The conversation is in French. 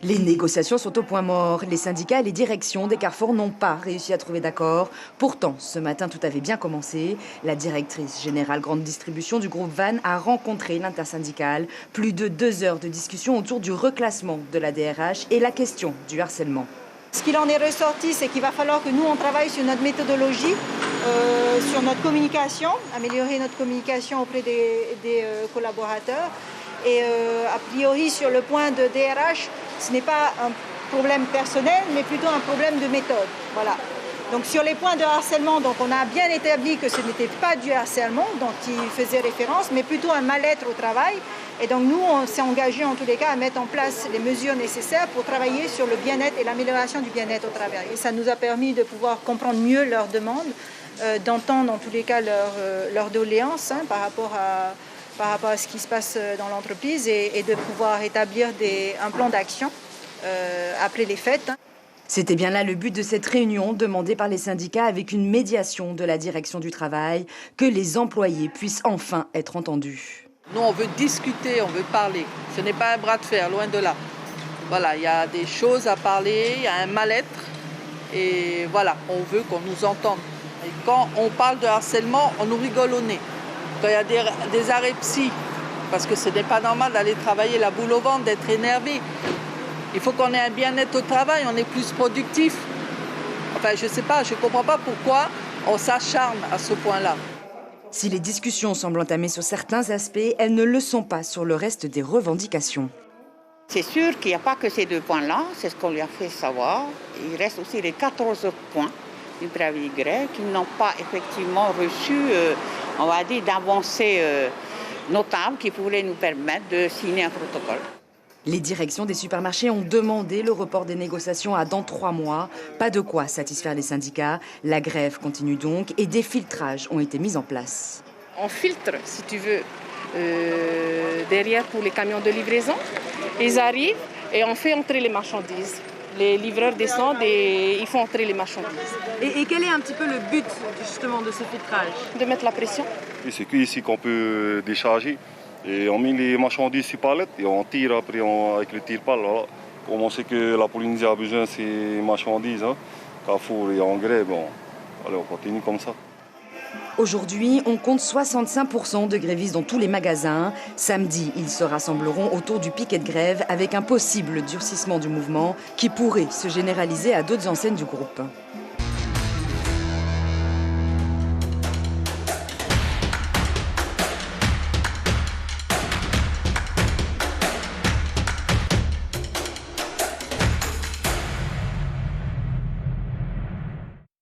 Les négociations sont au point mort. Les syndicats et les directions des Carrefour n'ont pas réussi à trouver d'accord. Pourtant, ce matin, tout avait bien commencé. La directrice générale grande distribution du groupe Van a rencontré l'intersyndicale. Plus de 2 heures de discussion autour du reclassement de la DRH et la question du harcèlement. Ce qu'il en est ressorti, c'est qu'il va falloir que nous, on travaille sur notre méthodologie, sur notre communication, améliorer notre communication auprès des collaborateurs. Et a priori, sur le point de DRH, ce n'est pas un problème personnel, mais plutôt un problème de méthode. Voilà. Donc sur les points de harcèlement, donc on a bien établi que ce n'était pas du harcèlement dont il faisait référence, mais plutôt un mal-être au travail. Et donc nous, on s'est engagé en tous les cas à mettre en place les mesures nécessaires pour travailler sur le bien-être et l'amélioration du bien-être au travail. Et ça nous a permis de pouvoir comprendre mieux leurs demandes, d'entendre en tous les cas leurs doléances par rapport à ce qui se passe dans l'entreprise et de pouvoir établir un plan d'action après les fêtes. C'était bien là le but de cette réunion demandée par les syndicats avec une médiation de la direction du travail, que les employés puissent enfin être entendus. Nous, on veut discuter, on veut parler. Ce n'est pas un bras de fer, loin de là. Voilà, il y a des choses à parler, il y a un mal-être. Et voilà, on veut qu'on nous entende. Et quand on parle de harcèlement, on nous rigole au nez. Quand il y a des arrêts psy, parce que ce n'est pas normal d'aller travailler la boule au ventre, d'être énervé. Il faut qu'on ait un bien-être au travail, on est plus productif. Enfin, je ne sais pas, je ne comprends pas pourquoi on s'acharne à ce point-là. Si les discussions semblent entamées sur certains aspects, elles ne le sont pas sur le reste des revendications. C'est sûr qu'il n'y a pas que ces 2 points-là, c'est ce qu'on lui a fait savoir. Il reste aussi les 14 autres points du préavis de grève qui n'ont pas effectivement reçu, on va dire, d'avancées notables qui pourraient nous permettre de signer un protocole. Les directions des supermarchés ont demandé le report des négociations à dans 3 mois. Pas de quoi satisfaire les syndicats. La grève continue donc et des filtrages ont été mis en place. On filtre, si tu veux, derrière pour les camions de livraison. Ils arrivent et on fait entrer les marchandises. Les livreurs descendent et ils font entrer les marchandises. Et quel est un petit peu le but justement de ce filtrage? De mettre la pression. C'est qu'ici qu'on peut décharger. Et on met les marchandises sur palette et on tire après avec le tire-pale. Voilà. Comme on sait que la Polynésie a besoin de ces marchandises, Carrefour et en grève, allez, on continue comme ça. Aujourd'hui, on compte 65% de grévistes dans tous les magasins. Samedi, ils se rassembleront autour du piquet de grève avec un possible durcissement du mouvement qui pourrait se généraliser à d'autres enseignes du groupe.